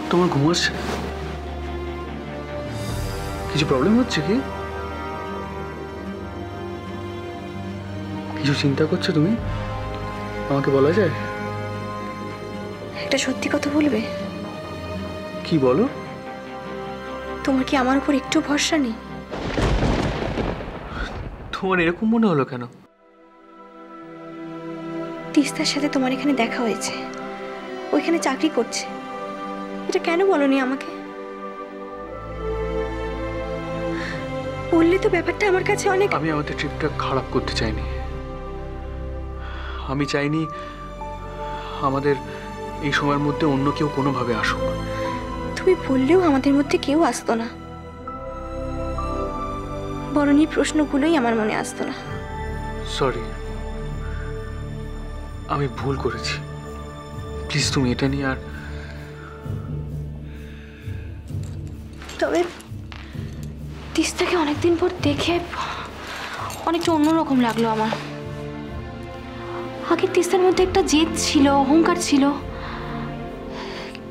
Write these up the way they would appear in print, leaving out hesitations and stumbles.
তোমার ঘুম আসছে? কিছু প্রবলেম হচ্ছে কি? কিছু চিন্তা করছো তুমি? আমাকে বলা যায়? একটা সত্যি কথা বলবে? কি বলো? তোমার কি আমার উপর একটু ভরসা নেই? তোমার এরকম মনে হলো কেন? তিস্তার সাথে তোমার এখানে দেখা হয়েছে, ওইখানে চাকরি করছে, এটা কেন বলনি আমাকে? বললে তো ব্যাপারটা আমার কাছে অনেক। আমি আমাদের ট্রিপটা খারাপ করতে চাইনি। আমি চাইনি আমাদের এই সময়ের মধ্যে অন্য কেউ কোনোভাবে আসুক। তুমি বললেও আমাদের মধ্যে কেউ আসতো না, বরং এই প্রশ্নগুলোই আমার মনে আসতো না। সরি, আমি ভুল করেছি। প্লিজ তুমি এটা নিয়ে আর। তবে তিস্তাকে অনেকদিন পর দেখে অনেকটা অন্যরকম লাগলো আমার। আগের তিস্তার মধ্যে একটা জেদ ছিল, অহংকার ছিল,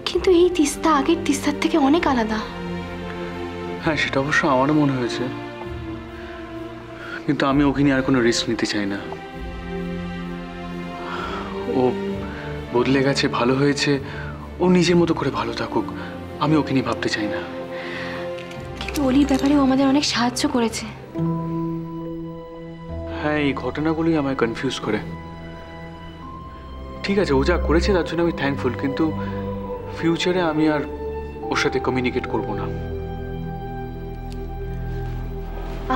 কিন্তু এই তিস্তা আগের তিস্তার থেকে অনেক আলাদা। হ্যাঁ, সেটা অবশ্য আমারও মনে হয়েছে, কিন্তু আমি ওকে নিয়ে আর কোনো রিস্ক নিতে চাই না। ও বদলে গেছে, ভালো হয়েছে, ও নিজের মতো করে ভালো থাকুক, আমি ওকে নিয়ে ভাবতে চাই না। কিন্তু অলির ব্যাপারে ও আমাদের অনেক সাহায্য করেছে। হ্যাঁ, এই ঘটনাগুলোই আমায় কনফিউজ করে। ঠিক আছে, ও যা করেছে তার জন্য আমি থ্যাঙ্কফুল, কিন্তু ফিউচারে আমি আর ওর সাথে কমিউনিকেট করব না।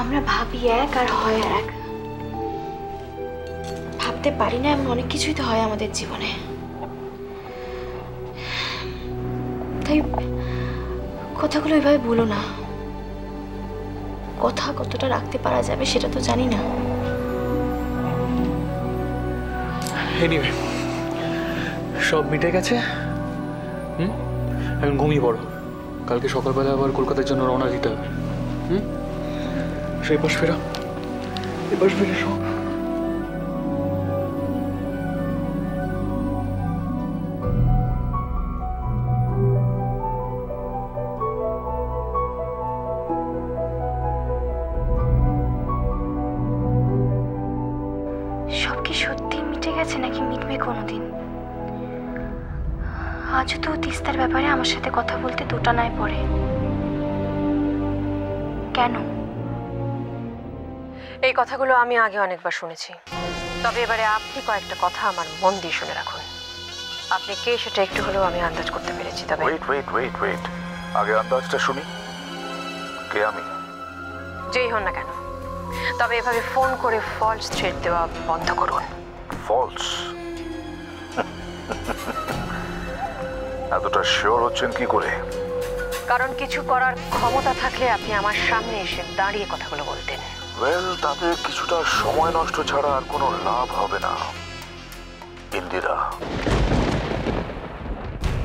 আমরা ভাবি এক আর হয় এক, ভাবতে পারি না এমন অনেক কিছুই তো হয় আমাদের জীবনে। তাই কথাগুলো এভাবে বলো না। কথা কতটা রাখতে পারা যাবে সেটা তো জানি না। এনিওয়ে, সব মিটে গেছে। এখন ঘুমিয়ে পড়ো, কালকে সকালবেলা আবার কলকাতার জন্য রওনা দিতে হবে। সেই পাশ ফেরা, এপাশ ফেরে সব। সব কি সত্যি মিটে গেছে নাকি মিটবে কোনোদিন? আজও তো তিস্তার ব্যাপারে আমার সাথে কথা বলতে দোটানায় পড়ে। কেন? এই কথাগুলো আমি আগে অনেকবার শুনেছি, তবে এবারে আপনি কয়েকটা কথা আমার মন দিয়ে শুনে রাখুন। আপনি কে সেটা একটু হলেও আমি আন্দাজ করতে পেরেছি। তবে ওয়েট, আগে আন্দাজটা শুনি। কে আমি? যেই হন না কেন, তবে এভাবে ফোন করে ফলস থ্রেট দেওয়া বন্ধ করুন। ফলস? এতটা শিওর হচ্ছেন কি করে? কারণ কিছু করার ক্ষমতা থাকলে আপনি আমার সামনে এসে দাঁড়িয়ে কথাগুলো বলতেন। তাতে কিছুটা সময় নষ্ট ছাড়া আর কোনো লাভ হবে না ইন্দিরা।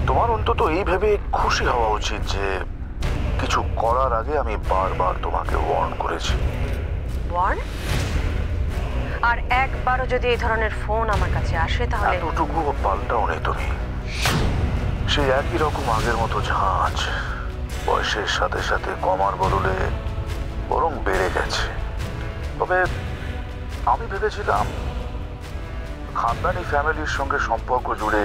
তোমার অন্তত এই ভেবে খুশি হওয়া উচিত যে কিছু করার আগে আমি বারবার তোমাকে ওয়ার্ন করেছি। ওয়ার্ন? আর একবারও যদি এই ধরনের ফোন আমার কাছে আসে তাহলে? এতটুকুও পাল্টাও নেই তুমি। সেই একই রকম আগের মতো ঝাঁজ, বয়সের সাথে সাথে কমার বদলে বরং বেড়ে গেছে। তবে আমি ভেবেছিলাম খানদানি ফ্যামিলির সঙ্গে সম্পর্ক জুড়ে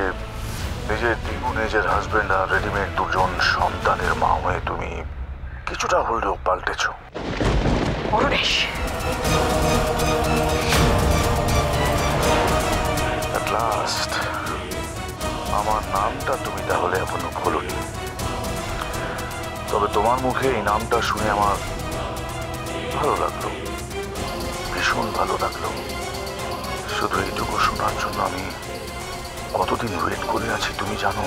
নিজের দ্বিগুণ এজের হাজবেন্ড আর রেডিমেড দুজন সন্তানের মা হয়ে তুমি কিছুটা হলেও পাল্টেছ। অরুণেশ, At last, আমার নামটা তুমি তাহলে এখনো খোলনি। তবে তোমার মুখে এই নামটা শুনে আমার ভালো লাগলো, ভীষণ ভালো লাগলো। শুধু এইটুকু শোনার জন্য আমি কতদিন ওয়েট করে আছি তুমি জানো?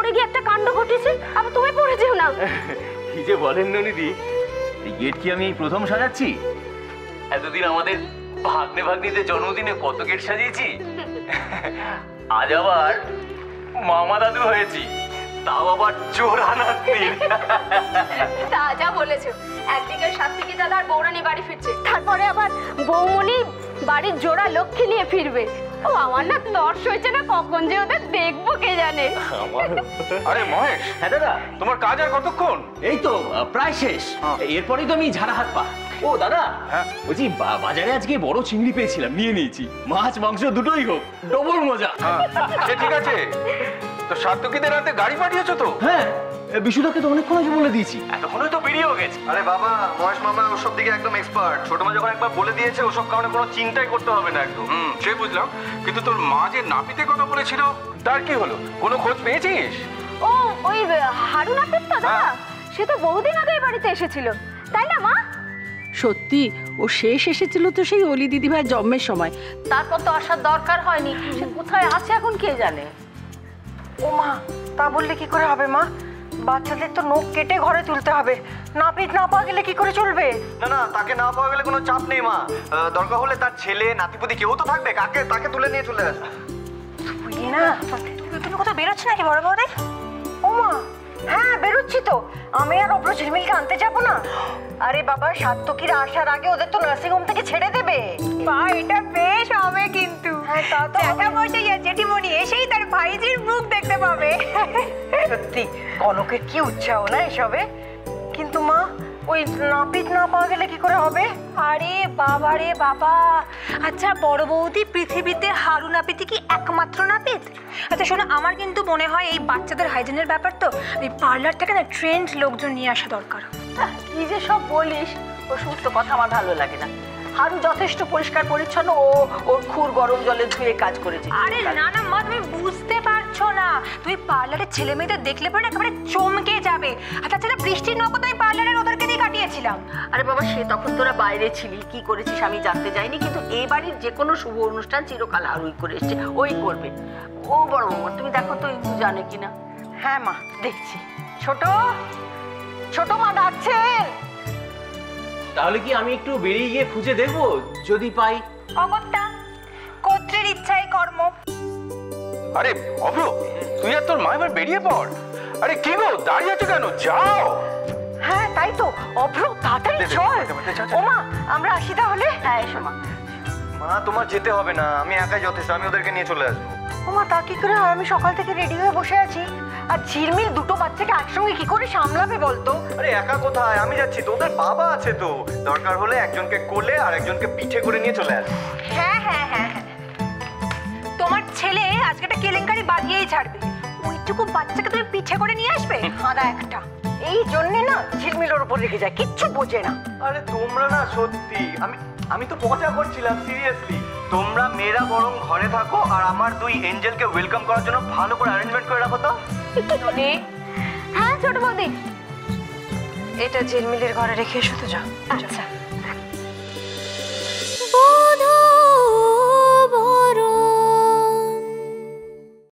পড়ে গিয়ে একটা কাণ্ড ঘটেছে, আবার তুমি পড়ে যেও না। কি যে বলেন ননিদি, এই গেট কি আমি এই প্রথম সাজাচ্ছি? এতদিন আমাদের ভাগ্নে ভাগ্নিদের জন্মদিনে কত গেট সাজিয়েছি, আজ আবার মামা দাদু হয়েছি, তাও আবার জোড়া নাতনি। তা যা বলেছো, একদিকে সাত্বিকী দাদা আর বৌরানি বাড়ি ফিরছে, তারপরে আবার বৌমনি বাড়ির জোড়া লক্ষ্মী নিয়ে ফিরবে। ও আমার না তর্স হয়েছে না, কখন যে ওদের দেখবো কে জানে। আরে মহেশ, হ্যাঁ দাদা, তোমার কাজ আর কতক্ষণ? এই তো প্রায় শেষ, এরপরেই তো আমি ঝাড়া হাত পা। ও দাদা, হ্যাঁ বলছি বাজারে আজকে বড় চিংড়ি পেয়েছিলাম, নিয়ে নিয়েছি। মাছ মাংস দুটোই হোক, ডবল মজা। ঠিক আছে, তো সাত্তকীদের রাতে গাড়ি পাঠিয়েছো তো? হ্যাঁ, বিশুদাকে তো অনেকক্ষণ আগে বলে দিয়েছি, এতক্ষণই তো বেরিয়েও গেছে। আরে বাবা, মহেশ মামা ওসব দিকে একদম এক্সপার্ট। ছোট মা যখন একবার বলে দিয়েছে, ওসব কারণে কোনো চিন্তাই করতে হবে না একদম। সে বুঝলাম, কিন্তু তোর মা যে নাপিতের কথা বলেছিল তার কি হলো? কোনো খোঁজ পেয়েছিস? ও ওই হারুন আপিত তো দাদা, সে তো বহুদিন আগে বাড়িতে এসেছিল, তাই না মা? সত্যি, ও শেষ এসেছিল তো সেই অলি দিদিভাই জন্মের সময়, তারপর তো আসার দরকার হয়নি। সে কোথায় আছে এখন কে জানে। ও মা, তা বললে কি করে হবে মা? বাচ্চাদের তো নখ কেটে ঘরে তুলতে হবে, নাপিত না পাওয়া গেলে কি করে চলবে? না না, তাকে না পাওয়া গেলে কোনো চাপ নেই মা। দরকার হলে তার ছেলে নাতিপুতি কেউ তো থাকবে, তাকে তুলে নিয়ে চলে আসবে। তুই না, তুমি কোথাও বেরোচ্ছি নাকি বড় বৌদি? ও মা, হ্যাঁ বেরোচ্ছি তো। আমি আর অব্র ঝিলমিলকে আনতে যাবো না? আরে বাবা, সাত্তকীরা আসার আগে ওদের তো নার্সিং হোম থেকে ছেড়ে দেবে। বা এটা বেশ হবে কিন্তু। হ্যাঁ, তা তো জ্যাঠা মশাই আর জেঠিমণি এসেই তার ভাইজির মুখ দেখতে পাবে। সত্যি কনকের কি উৎসাহ না এসবে। কিন্তু মা, ওই নাপিত না পাওয়া গেলে কি করে হবে? আরে বাবা রে বাবা, আচ্ছা বড় বৌদি, পৃথিবীতে হারু নাপিতই কি একমাত্র নাপিত? আচ্ছা শোনো, আমার কিন্তু মনে হয় এই বাচ্চাদের হাইজিনের ব্যাপার তো এই পার্লার থেকে না ট্রেন্ড লোকজন নিয়ে আসা দরকার। কি যে সব বলিস, ও সমস্ত কথা আমার ভালো লাগে না। হারু যথেষ্ট পরিষ্কার পরিচ্ছন্ন, ওর খুর গরম জলে ধুয়ে কাজ করেছে। আরে না না মা, তুমি বুঝতে পারছো না। তুমি পার্লারের ছেলে মেয়েদের দেখলে পরে একেবারে চমকে যাবে। আর তাছাড়া বৃষ্টির নৌকো তো পার্লারের ওদেরকে দিয়ে কাটিয়েছিলাম। আরে বাবা, সে তখন তোরা বাইরে ছিলি, কি করেছিস আমি জানতে যাইনি, কিন্তু এই বাড়ির যে কোনো শুভ অনুষ্ঠান চিরকাল হারুই করে এসছে, ওই করবে। ও বড় বৌমা, তুমি দেখো তো ইন্দু জানে কিনা। হ্যাঁ মা, দেখছি। ছোট ছোট মা ডাকছেন। তাহলে কি আমি একটু বেরিয়ে গিয়ে খুঁজে দেখবো, যদি পাই? অগত্যা, কর্ত্রীর ইচ্ছাই কর্ম। আরে অভ্র, তুই আর তোর মা এবার বেরিয়ে পড়। আরে কি গো, দাঁড়িয়ে আছো কেন? যাও। হ্যাঁ তাই তো, অভ্র তাড়াতাড়ি চল। ও মা, আমরা আসি তাহলে। হ্যাঁ এসো মা। মা, তোমার যেতে হবে না, আমি একাই যথেষ্ট, আমি ওদেরকে নিয়ে চলে আসবো। ও মা, তা কি করে হয়? আমি সকাল থেকে রেডি হয়ে বসে আছি, আর ঝিলমিল দুটো বাচ্চাকে একসঙ্গে কি করে সামলাবে বলতো? আরে একা কোথায়, আমি যাচ্ছি তো, ওদের বাবা আছে তো। দরকার হলে একজনকে কোলে আর একজনকে পিঠে করে নিয়ে চলে আসবো। হ্যাঁ হ্যাঁ হ্যাঁ হ্যাঁ, তোমার ছেলে আজকে একটা কেলেঙ্কারি বাগিয়েই ছাড়বে। ওইটুকু বাচ্চাকে তুমি পিঠে করে নিয়ে আসবে? হাঁদা একটা। এই জন্যে না ঝিলমিলের উপর রেখে যায়, কিচ্ছু বোঝে না। আরে তোমরা না সত্যি, আমি তো মজা করছিলাম, সিরিয়াসলি। তোমরা মেয়েরা বরং ঘরে থাকো, আর আমার দুই এঞ্জেলকে ওয়েলকাম করার জন্য ভালো করে অ্যারেঞ্জমেন্ট করে রাখো তো। হ্যাঁ ছোট বৌদি। এটা ঝিলমিলের ঘরে রেখে এসো তো, যাও। আচ্ছা।